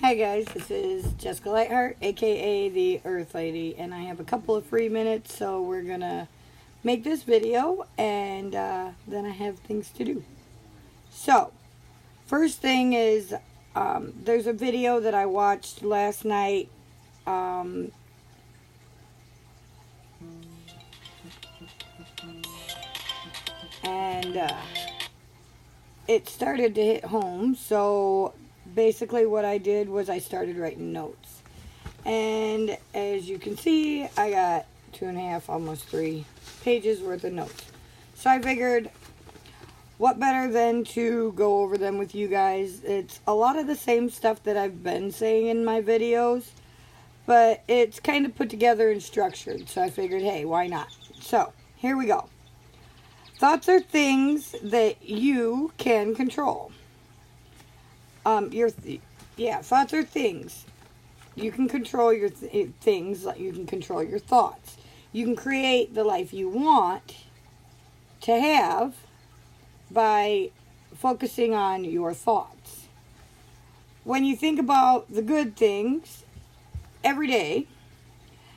Hi guys, this is Jessica Lightheart, aka the Earth Lady, and I have a couple of free minutes, so we're gonna make this video, and then I have things to do. So, first thing is, there's a video that I watched last night, and it started to hit home, so basically what I did was I started writing notes. And as you can see, I got 2.5, almost 3 pages worth of notes. So I figured, what better than to go over them with you guys. It's a lot of the same stuff that I've been saying in my videos, but it's kind of put together and structured. So I figured, hey, why not? So here we go. Thoughts are things that you can control. Thoughts are things. You can control your things. You can control your thoughts. You can create the life you want to have by focusing on your thoughts. When you think about the good things every day,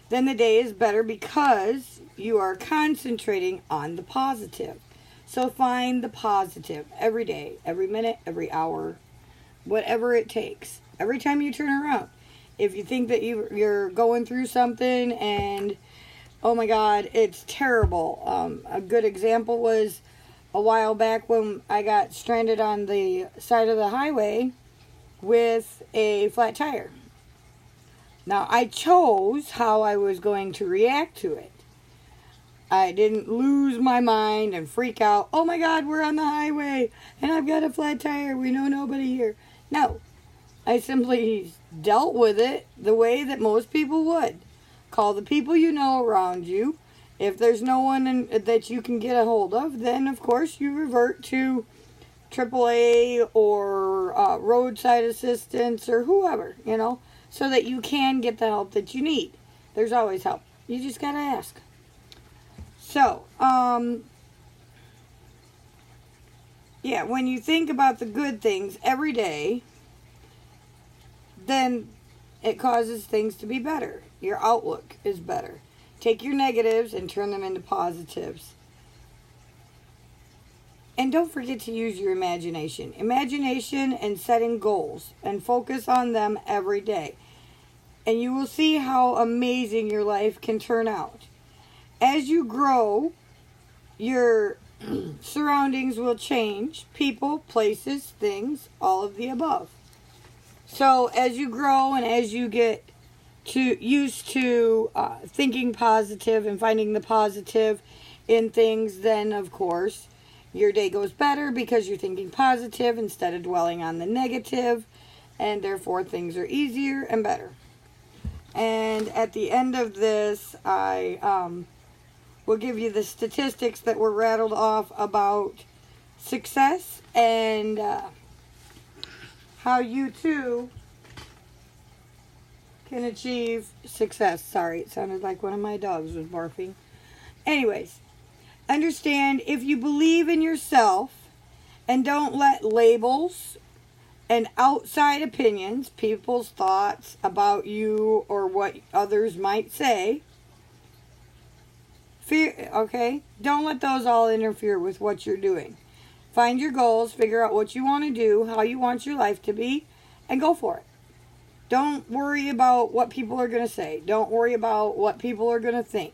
then the day is better because you are concentrating on the positive. So find the positive every day, every minute, every hour, whatever it takes. Every time you turn around, if you think that you're going through something and, oh my God, it's terrible. A good example was a while back when I got stranded on the side of the highway with a flat tire. Now, I chose how I was going to react to it. I didn't lose my mind and freak out. Oh my God, we're on the highway and I've got a flat tire. We know nobody here. No, I simply dealt with it the way that most people would. Call the people you know around you. If there's no one that you can get a hold of, then of course you revert to AAA or roadside assistance or whoever, so that you can get the help that you need. There's always help. You just gotta ask. So, when you think about the good things every day, then it causes things to be better. Your outlook is better. Take your negatives and turn them into positives. And don't forget to use your imagination. Imagination and setting goals, and focus on them every day. And you will see how amazing your life can turn out. As you grow, your surroundings will change. People, places, things, all of the above. So as you grow and as you get used to thinking positive and finding the positive in things, then of course your day goes better because you're thinking positive instead of dwelling on the negative, and therefore things are easier and better. And at the end of this, I will give you the statistics that were rattled off about success and how you too can achieve success. Sorry, it sounded like one of my dogs was barking. Anyways, understand, if you believe in yourself and don't let labels and outside opinions, people's thoughts about you or what others might say, don't let those all interfere with what you're doing. Find your goals, figure out what you want to do, how you want your life to be, and go for it. Don't worry about what people are going to say. Don't worry about what people are going to think.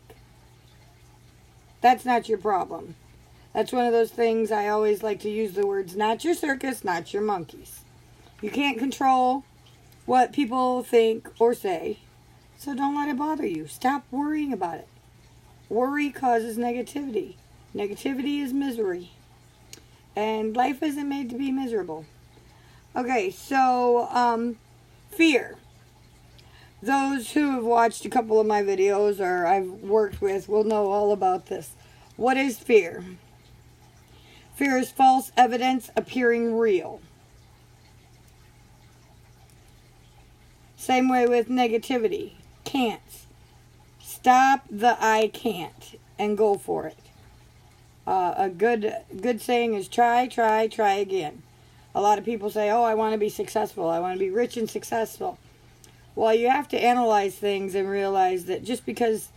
That's not your problem. That's one of those things I always like to use the words, not your circus, not your monkeys. You can't control what people think or say, so don't let it bother you. Stop worrying about it. Worry causes negativity. Negativity is misery. And life isn't made to be miserable. Okay, so, fear. Those who have watched a couple of my videos or I've worked with will know all about this. What is fear? Fear is false evidence appearing real. Same way with negativity. Can't. Stop the I can't and go for it. A good saying is try again. A lot of people say, oh, I want to be successful. I want to be rich and successful. Well, you have to analyze things and realize that just because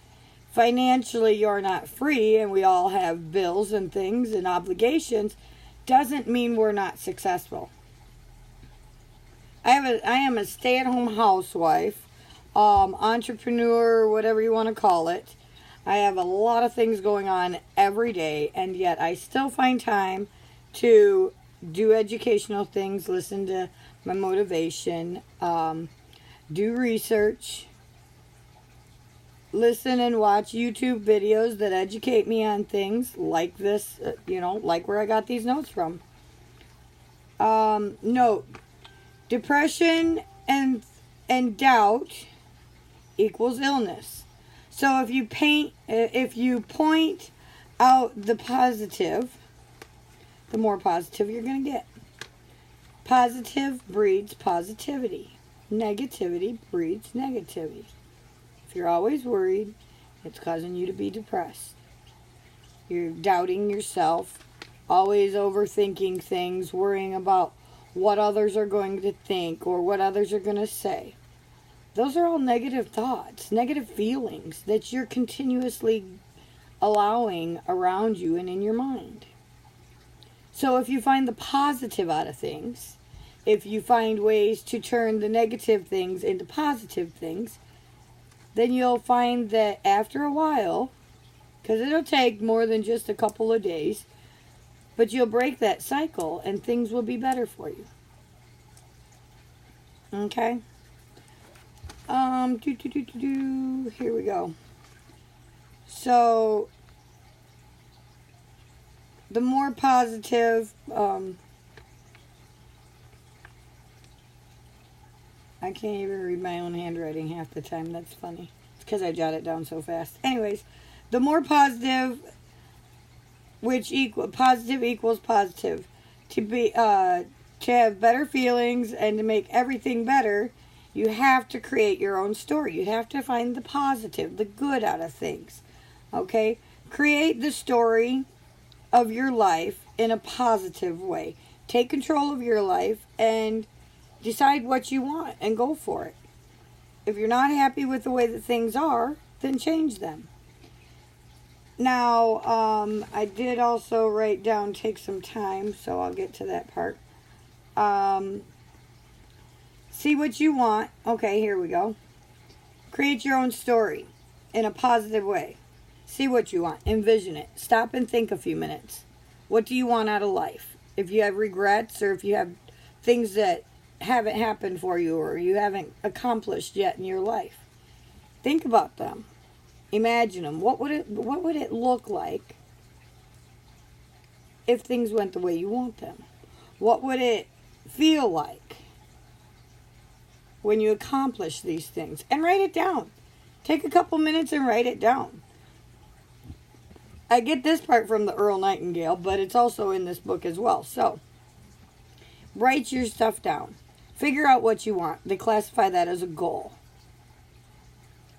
financially you're not free, and we all have bills and things and obligations, doesn't mean we're not successful. I am a stay-at-home housewife, entrepreneur, whatever you want to call it. I have a lot of things going on every day, and yet I still find time to do educational things, listen to my motivation, do research, listen and watch YouTube videos that educate me on things like this, like where I got these notes from. Note, depression and doubt equals illness. So if you point out the positive, the more positive you're going to get. Positive breeds positivity. Negativity breeds negativity. If you're always worried, it's causing you to be depressed. You're doubting yourself, always overthinking things, worrying about what others are going to think or what others are going to say. Those are all negative thoughts, negative feelings that you're continuously allowing around you and in your mind. So if you find the positive out of things, if you find ways to turn the negative things into positive things, then you'll find that after a while, because it'll take more than just a couple of days, but you'll break that cycle and things will be better for you. Okay? Here we go. So, the more positive, I can't even read my own handwriting half the time. That's funny. It's because I jot it down so fast. Anyways, the more positive, positive equals positive. To have better feelings and to make everything better, you have to create your own story. You have to find the positive, the good out of things. Okay? Create the story of your life in a positive way. Take control of your life and decide what you want and go for it. If you're not happy with the way that things are, then change them. Now, I did also write down, take some time, so I'll get to that part. See what you want. Okay, here we go. Create your own story in a positive way. See what you want. Envision it. Stop and think a few minutes. What do you want out of life? If you have regrets or if you have things that haven't happened for you or you haven't accomplished yet in your life, think about them. Imagine them. What would it look like if things went the way you want them? What would it feel like when you accomplish these things? And write it down. Take a couple minutes and write it down. I get this part from the Earl Nightingale, but it's also in this book as well. So, write your stuff down. Figure out what you want. They classify that as a goal.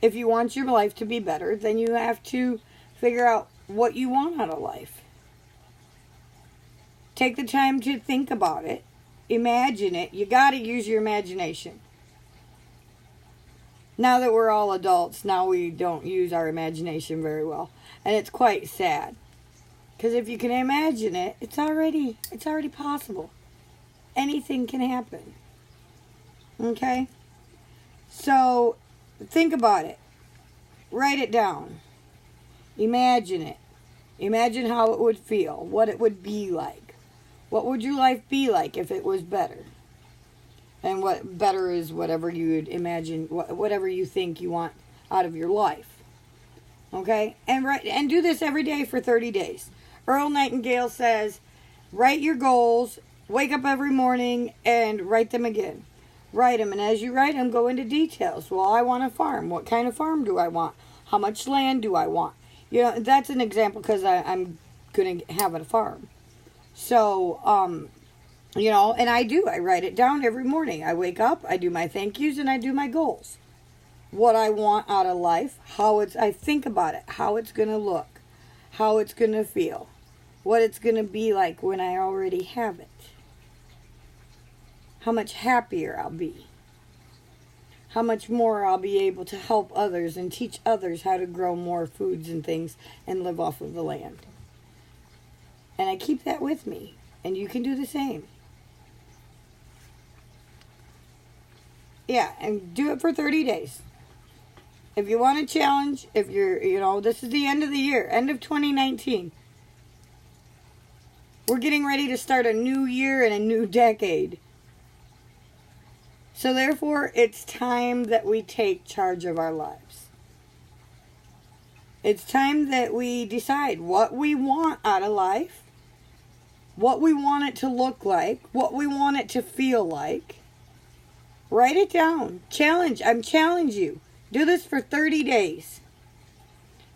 If you want your life to be better, then you have to figure out what you want out of life. Take the time to think about it. Imagine it. You got to use your imagination. Now that we're all adults, now we don't use our imagination very well. And it's quite sad. Because if you can imagine it, it's already possible. Anything can happen. Okay? So, think about it. Write it down. Imagine it. Imagine how it would feel. What it would be like. What would your life be like if it was better? And what better is whatever you would imagine, whatever you think you want out of your life. Okay? And do this every day for 30 days. Earl Nightingale says, write your goals, wake up every morning, and write them again. Write them, and as you write them, go into details. Well, I want a farm. What kind of farm do I want? How much land do I want? You know, that's an example because I'm going to have a farm. So, you know, and I do. I write it down every morning. I wake up, I do my thank yous, and I do my goals. What I want out of life, I think about it, how it's going to look, how it's going to feel, what it's going to be like when I already have it. how much happier I'll be. How much more I'll be able to help others and teach others how to grow more foods and things and live off of the land. And I keep that with me. And you can do the same. Yeah, and do it for 30 days. If you want a challenge, if you're, this is the end of the year, end of 2019. We're getting ready to start a new year and a new decade. So therefore, it's time that we take charge of our lives. It's time that we decide what we want out of life, what we want it to look like, what we want it to feel like. Write it down. I'm challenge you. Do this for 30 days.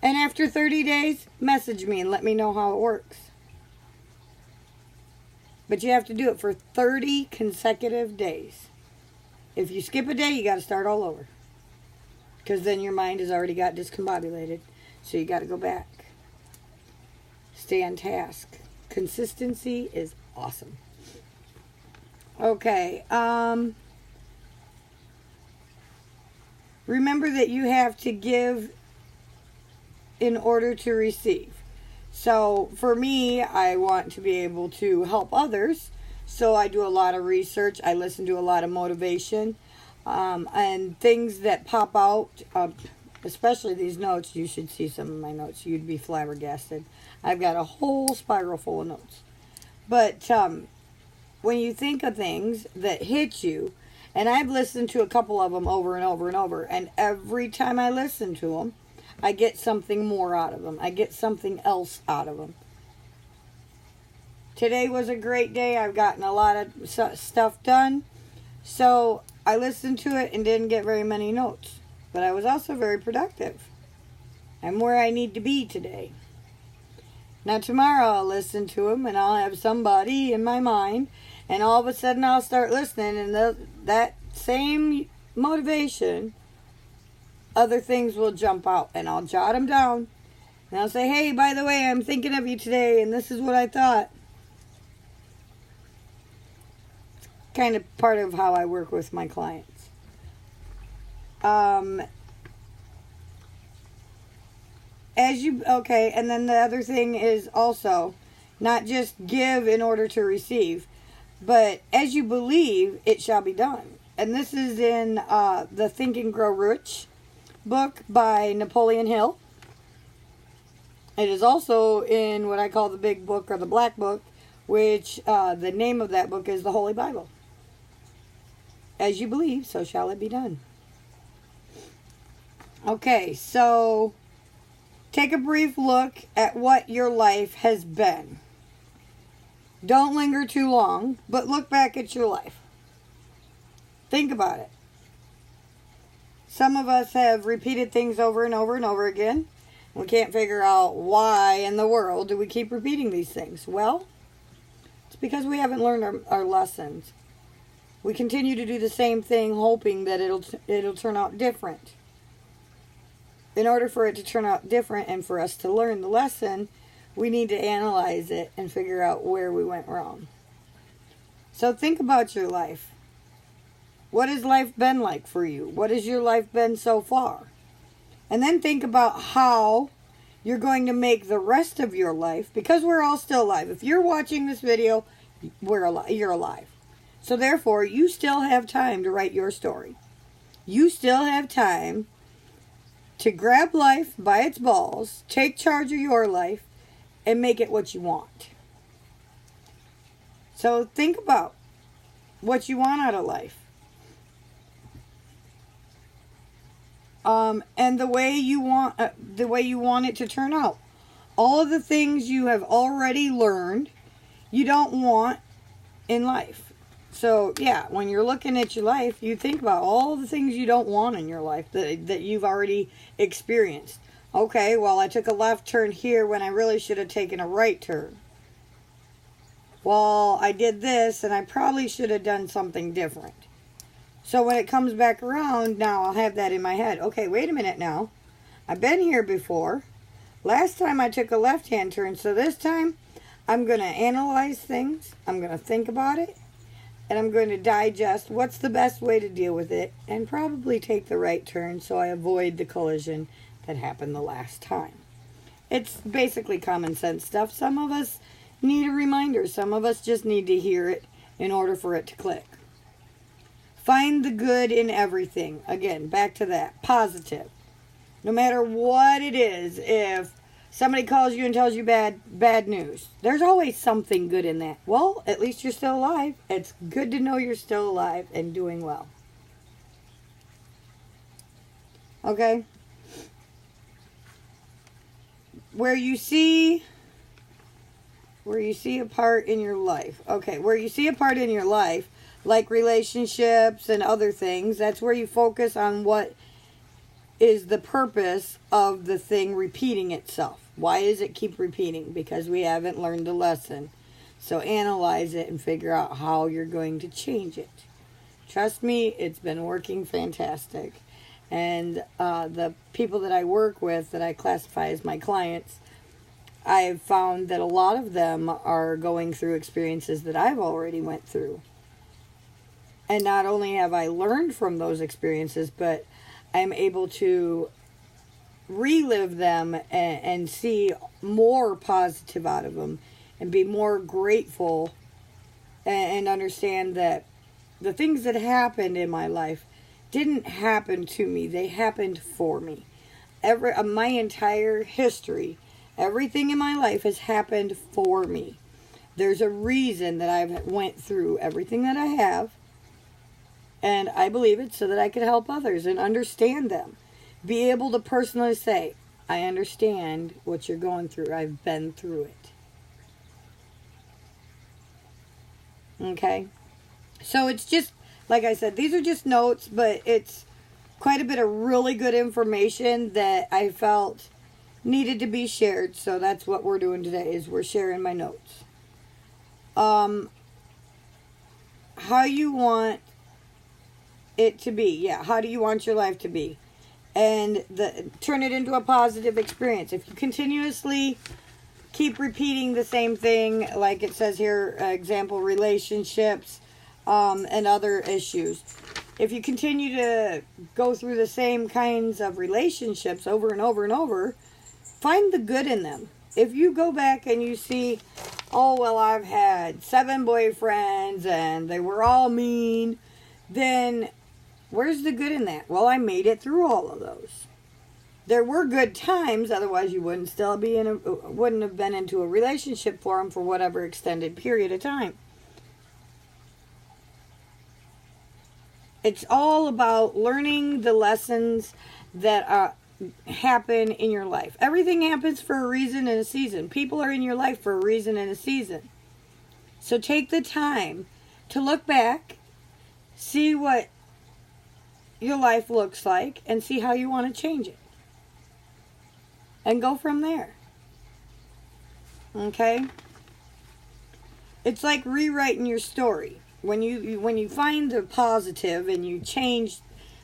And after 30 days, message me and let me know how it works. But you have to do it for 30 consecutive days. If you skip a day, you got to start all over. Because then your mind has already got discombobulated. So you got to go back. Stay on task. Consistency is awesome. Okay. Remember that you have to give in order to receive. So for me, I want to be able to help others. So I do a lot of research. I listen to a lot of motivation. And things that pop out, especially these notes. You should see some of my notes. You'd be flabbergasted. I've got a whole spiral full of notes. But when you think of things that hit you, and I've listened to a couple of them over and over and over. And every time I listen to them, I get something more out of them. I get something else out of them. Today was a great day. I've gotten a lot of stuff done. So I listened to it and didn't get very many notes. But I was also very productive. I'm where I need to be today. Now tomorrow I'll listen to them and I'll have somebody in my mind. And all of a sudden I'll start listening, and that same motivation, other things will jump out, and I'll jot them down. And I'll say, hey, by the way, I'm thinking of you today, and this is what I thought. It's kind of part of how I work with my clients. And then the other thing is also not just give in order to receive, but as you believe, it shall be done. And this is in the Think and Grow Rich book by Napoleon Hill. It is also in what I call the Big Book or the Black Book, which the name of that book is the Holy Bible. As you believe, so shall it be done. Okay, so take a brief look at what your life has been. Don't linger too long, but look back at your life. Think about it. Some of us have repeated things over and over and over again. We can't figure out why in the world do we keep repeating these things. Well, it's because we haven't learned our lessons. We continue to do the same thing, hoping that it'll turn out different. In order for it to turn out different and for us to learn the lesson, we need to analyze it and figure out where we went wrong. So think about your life. What has life been like for you? What has your life been so far? And then think about how you're going to make the rest of your life, because we're all still alive. If you're watching this video, you're alive. So therefore, you still have time to write your story. You still have time to grab life by its balls, take charge of your life, and make it what you want. So think about what you want out of life. And the way you want it to turn out. All of the things you have already learned, you don't want in life. So yeah, when you're looking at your life, you think about all the things you don't want in your life that you've already experienced. Okay, well, I took a left turn here when I really should have taken a right turn. Well, I did this and I probably should have done something different. So when it comes back around, now I'll have that in my head. Okay, wait a minute now. I've been here before. Last time I took a left-hand turn, so this time I'm going to analyze things. I'm going to think about it. and I'm going to digest what's the best way to deal with it and probably take the right turn so I avoid the collision that happened the last time. It's basically common sense stuff. Some of us need a reminder. Some of us just need to hear it in order for it to click. Find the good in everything. Again, back to that. Positive. No matter what it is, if somebody calls you and tells you bad news, there's always something good in that. Well, at least you're still alive. It's good to know you're still alive and doing well. Okay? Where you see a part in your life. Okay, where you see a part in your life, like relationships and other things, that's where you focus on what is the purpose of the thing repeating itself. Why does it keep repeating? Because we haven't learned the lesson. So analyze it and figure out how you're going to change it. Trust me, it's been working fantastic. And the people that I work with, that I classify as my clients, I've found that a lot of them are going through experiences that I've already went through. And not only have I learned from those experiences, but I'm able to relive them and see more positive out of them and be more grateful and understand that the things that happened in my life didn't happen to me. They happened for me. My entire history, everything in my life has happened for me. There's a reason that I've went through everything that I have. And I believe it so that I could help others and understand them. Be able to personally say, I understand what you're going through. I've been through it. Okay? So it's just, like I said, these are just notes, but it's quite a bit of really good information that I felt needed to be shared. So that's what we're doing today, is we're sharing my notes. How you want it to be. Yeah, how do you want your life to be? And turn it into a positive experience. If you continuously keep repeating the same thing, like it says here, example, relationships, and other issues. If you continue to go through the same kinds of relationships over and over and over, find the good in them. If you go back and you see, oh, well, I've had 7 boyfriends and they were all mean, then where's the good in that? Well, I made it through all of those. There were good times, otherwise you wouldn't have been into a relationship for them for whatever extended period of time. It's all about learning the lessons that happen in your life. Everything happens for a reason and a season. People are in your life for a reason and a season. So take the time to look back, see what your life looks like, and see how you want to change it. And go from there. Okay? It's like rewriting your story. When you find the positive and you change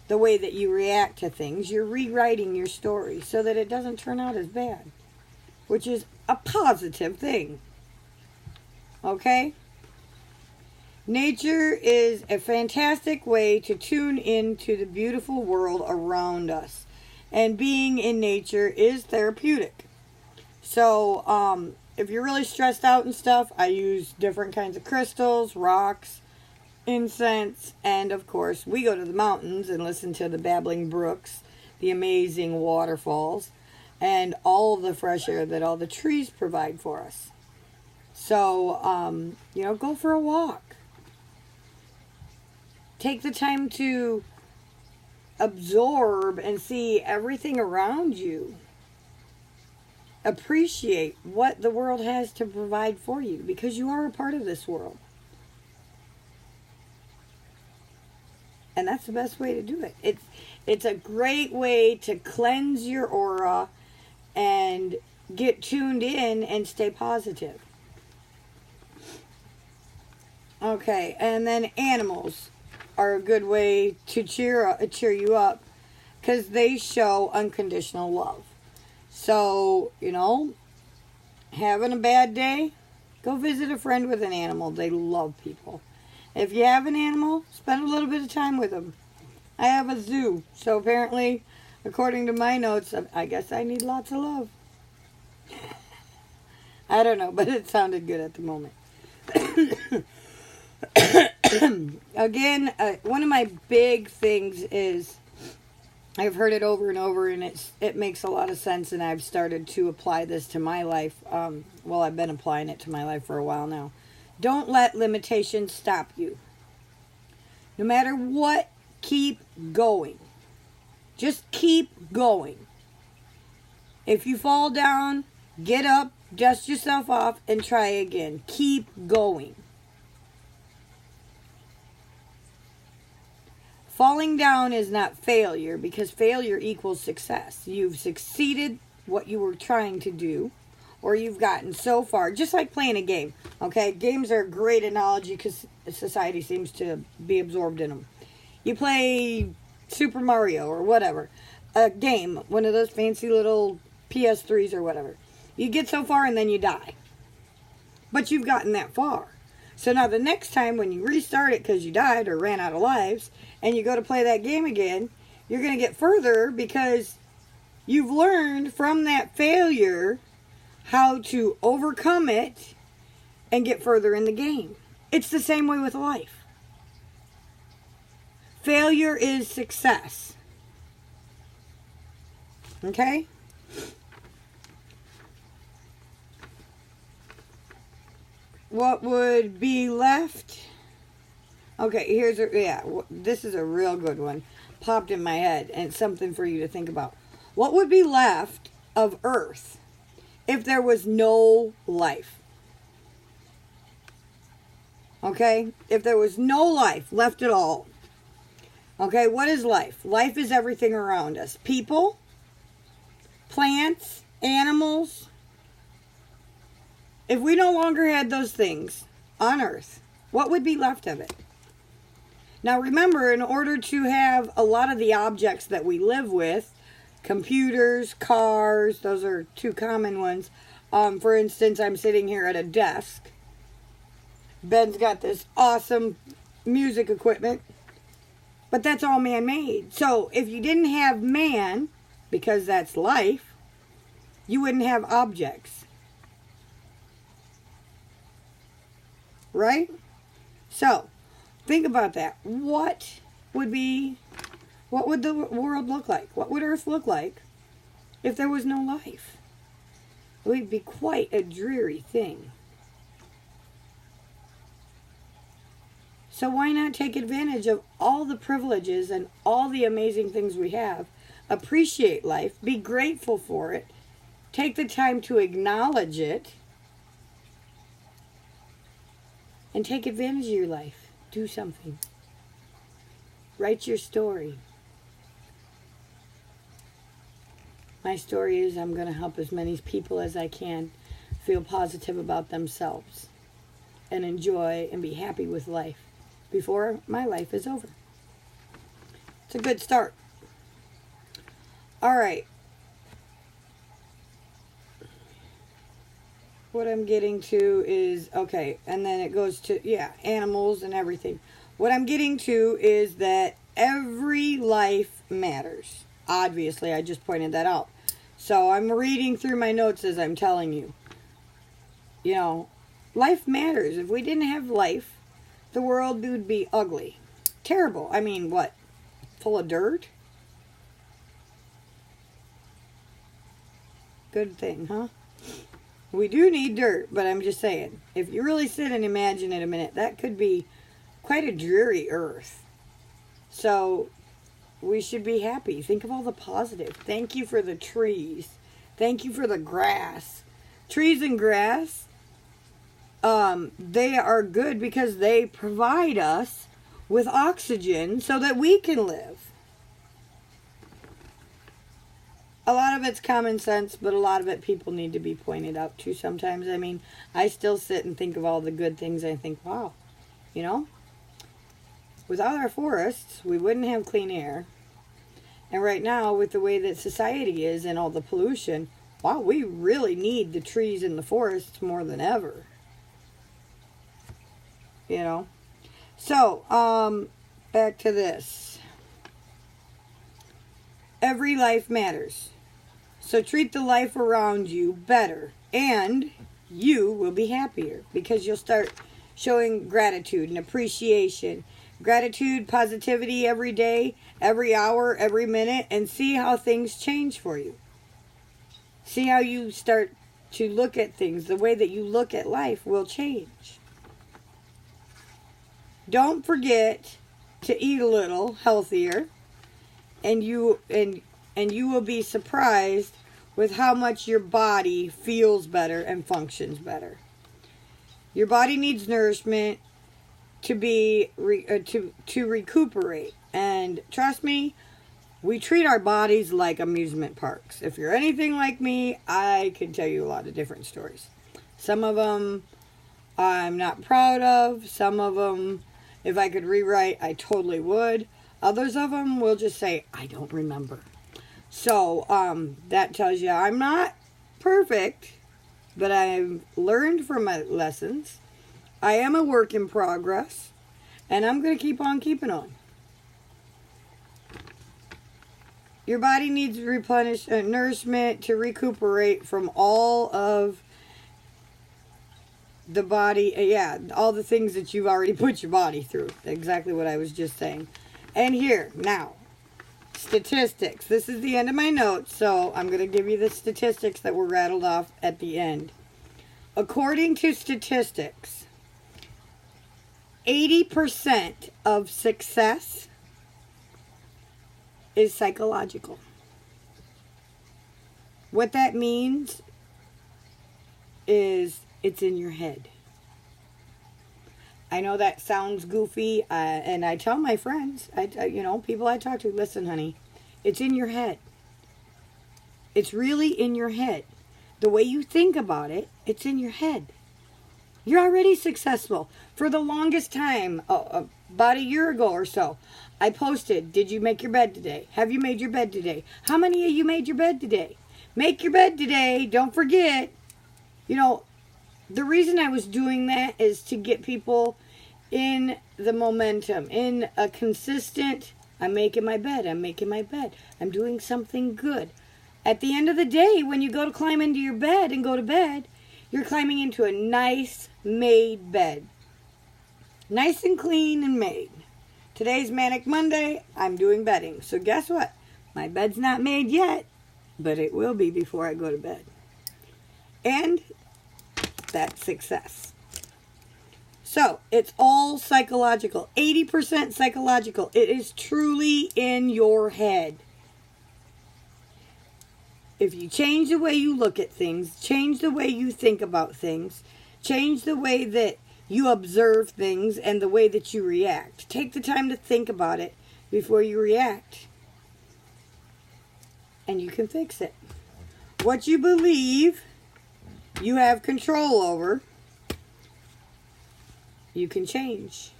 the way that you react to things, you're rewriting your story so that it doesn't turn out as bad, which is a positive thing. Okay? Nature is a fantastic way to tune into the beautiful world around us. And being in nature is therapeutic. So, if you're really stressed out and stuff, I use different kinds of crystals, rocks, incense, and of course, we go to the mountains and listen to the babbling brooks, the amazing waterfalls, and all the fresh air that all the trees provide for us. So, go for a walk. Take the time to absorb and see everything around you. Appreciate what the world has to provide for you, because you are a part of this world. And that's the best way to do it. It's a great way to cleanse your aura and get tuned in and stay positive. Okay, and then animals are a good way to cheer you up, because they show unconditional love. So, having a bad day, go visit a friend with an animal. They love people. If you have an animal, spend a little bit of time with them. I have a zoo, so apparently, according to my notes, I guess I need lots of love. I don't know, but it sounded good at the moment. Again, one of my big things is, I've heard it over and over, and it makes a lot of sense, and I've started to apply this to my life. Well, I've been applying it to my life for a while now. Don't let limitations stop you. No matter what, keep going. Just keep going. If you fall down, get up, dust yourself off, and try again. Keep going. Falling down is not failure, because failure equals success. You've succeeded what you were trying to do, or you've gotten so far. Just like playing a game. Okay, games are a great analogy because society seems to be absorbed in them. You play Super Mario or whatever, a game, one of those fancy little PS3s or whatever. You get so far and then you die. But you've gotten that far. So now the next time when you restart it because you died or ran out of lives, and you go to play that game again, you're going to get further because you've learned from that failure how to overcome it and get further in the game. It's the same way with life. Failure is success. Okay? What would be left? Okay, this is a real good one. Popped in my head, and it's something for you to think about. What would be left of Earth if there was no life? Okay? If there was no life left at all. Okay, what is life? Life is everything around us. People, plants, animals. If we no longer had those things on Earth, what would be left of it? Now remember, in order to have a lot of the objects that we live with, computers, cars, those are two common ones. For instance, I'm sitting here at a desk. Ben's got this awesome music equipment, but that's all man-made. So if you didn't have man, because that's life, you wouldn't have objects. Right? So, think about that. What would the world look like? What would Earth look like if there was no life? It would be quite a dreary thing. So why not take advantage of all the privileges and all the amazing things we have? Appreciate life. Be grateful for it. Take the time to acknowledge it. And take advantage of your life. Do something. Write your story. My story is I'm going to help as many people as I can feel positive about themselves and enjoy and be happy with life before my life is over. It's a good start. All right. What I'm getting to is, okay, and then it goes to, animals and everything. What I'm getting to is that every life matters. Obviously, I just pointed that out. So I'm reading through my notes as I'm telling you. You know, life matters. If we didn't have life, the world would be ugly. Terrible. I mean, what? Full of dirt? Good thing, huh? We do need dirt, but I'm just saying, if you really sit and imagine it a minute, that could be quite a dreary earth. So, we should be happy. Think of all the positive. Thank you for the trees. Thank you for the grass. Trees and grass, they are good because they provide us with oxygen so that we can live. A lot of it's common sense, but a lot of it people need to be pointed out to sometimes. I mean, I still sit and think of all the good things. I think, wow, you know, without our forests, we wouldn't have clean air. And right now, with the way that society is and all the pollution, wow, we really need the trees and the forests more than ever. You know? So, back to this. Every life matters. So treat the life around you better, and you will be happier because you'll start showing gratitude and appreciation. Gratitude, positivity every day, every hour, every minute, and see how things change for you. See how you start to look at things. The way that you look at life will change. Don't forget to eat a little healthier, and you will be surprised with how much your body feels better and functions better. Your body needs nourishment to recuperate, and trust me, we treat our bodies like amusement parks. If you're anything like me, I can tell you a lot of different stories. Some of them I'm not proud of. Some of them, if I could rewrite, I totally would. Others of them will just say, I don't remember. So, that tells you I'm not perfect, but I've learned from my lessons. I am a work in progress, and I'm going to keep on keeping on. Your body needs nourishment to recuperate from all of the body, all the things that you've already put your body through. Exactly what I was just saying. And here, now, statistics. This is the end of my notes, so I'm going to give you the statistics that were rattled off at the end. According to statistics, 80% of success is psychological. What that means is it's in your head. I know that sounds goofy, and I tell my friends, people I talk to, listen, honey, it's in your head. It's really in your head. The way you think about it, it's in your head. You're already successful. For the longest time, about a year ago or so, I posted, did you make your bed today? Have you made your bed today? How many of you made your bed today? Make your bed today. Don't forget. The reason I was doing that is to get people in the momentum, in a consistent, I'm making my bed, I'm doing something good. At the end of the day, when you go to climb into your bed and go to bed, you're climbing into a nice made bed. Nice and clean and made. Today's Manic Monday, I'm doing bedding. So guess what? My bed's not made yet, but it will be before I go to bed. And that's success. So, it's all psychological. 80% psychological. It is truly in your head. If you change the way you look at things, change the way you think about things, change the way that you observe things and the way that you react. Take the time to think about it before you react. And you can fix it. What you believe you have control over, you can change.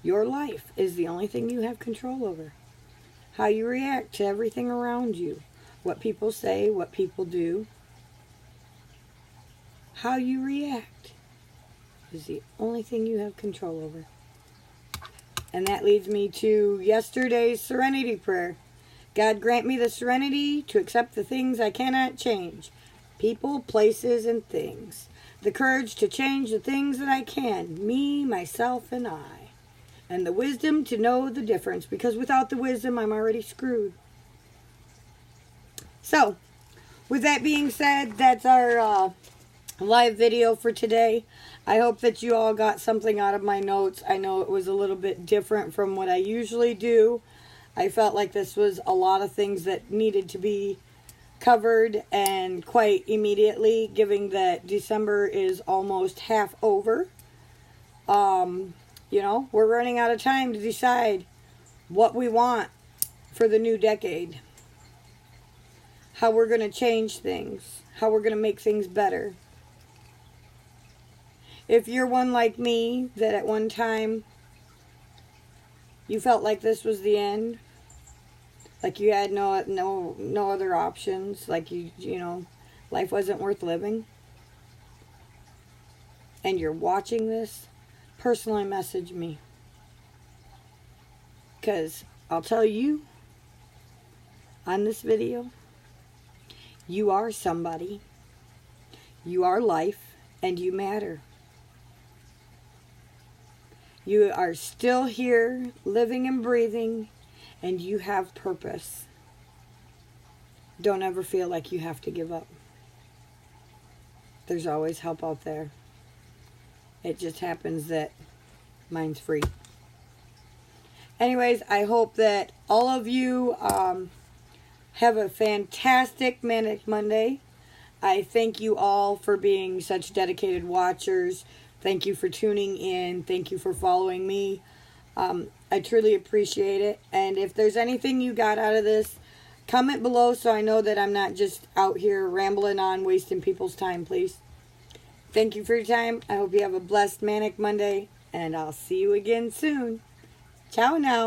Your life is the only thing you have control over. How you react to everything around you. What people say, what people do. How you react is the only thing you have control over. And that leads me to yesterday's serenity prayer. God, grant me the serenity to accept the things I cannot change. People, places, and things. The courage to change the things that I can. Me, myself, and I. And the wisdom to know the difference. Because without the wisdom, I'm already screwed. So, with that being said, that's our live video for today. I hope that you all got something out of my notes. I know it was a little bit different from what I usually do. I felt like this was a lot of things that needed to be covered and quite immediately, given that December is almost half over. We're running out of time to decide what we want for the new decade. How we're going to change things. How we're going to make things better. If you're one like me, that at one time you felt like this was the end, like you had no other options, like life wasn't worth living, and you're watching this, personally message me. Because I'll tell you on this video, you are somebody. You are life, and you matter. You are still here, living and breathing, and you have purpose. Don't ever feel like you have to give up. There's always help out there. It just happens that mine's free. Anyways, I hope that all of you have a fantastic Manic Monday. I thank you all for being such dedicated watchers. Thank you for tuning in. Thank you for following me. I truly appreciate it. And if there's anything you got out of this, comment below so I know that I'm not just out here rambling on, wasting people's time, please. Thank you for your time. I hope you have a blessed Manic Monday, and I'll see you again soon. Ciao now.